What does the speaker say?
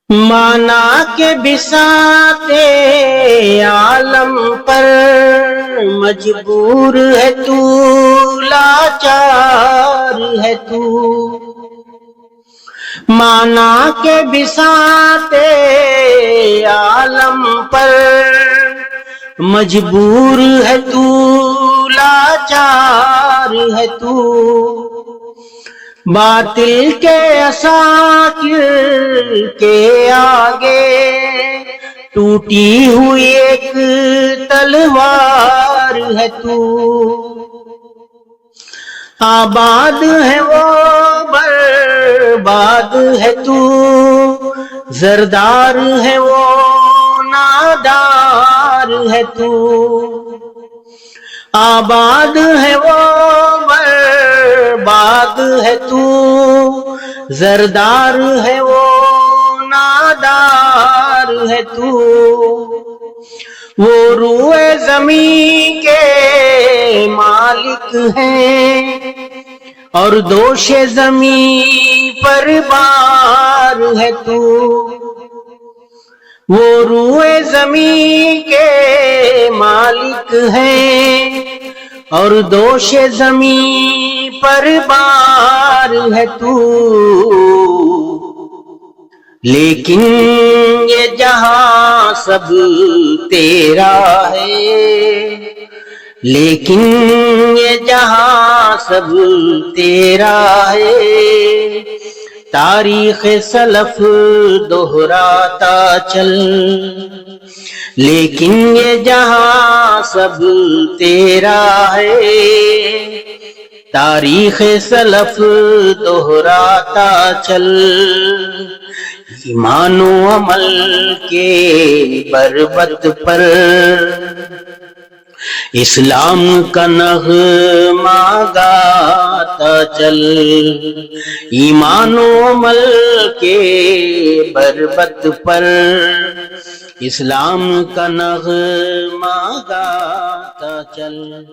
مانا کے بساط عالم پر مجبور ہے تو، لاچار ہے تو۔ مانا کے بساط عالم پر مجبور ہے تو، لاچار ہے تو۔ باطل کے عساکر کے آگے ٹوٹی ہوئی ایک تلوار ہے تو۔ آباد ہے وہ برباد ہے تو، زردار ہے وہ نادار ہے تو۔ آباد ہے وہ برباد ہے تو، زردار ہے وہ نادار ہے تو۔ وہ روئے زمین کے مالک ہیں اور دوش زمین پر بار ہے تو۔ وہ روئے زمین کے مالک ہیں اور دوش زمین پر بار ہے تو۔ لیکن یہ جہاں سب تیرا ہے، لیکن یہ جہاں سب تیرا ہے، تاریخ سلف دہراتا چل۔ لیکن یہ جہاں سب تیرا ہے، تاریخ سلف دہراتا چل۔ ایمان و عمل کے بربط پر اسلام کا نغمہ گاتا چل۔ ایمان و عمل کے بربط پر اسلام کا نغمہ گاتا چل۔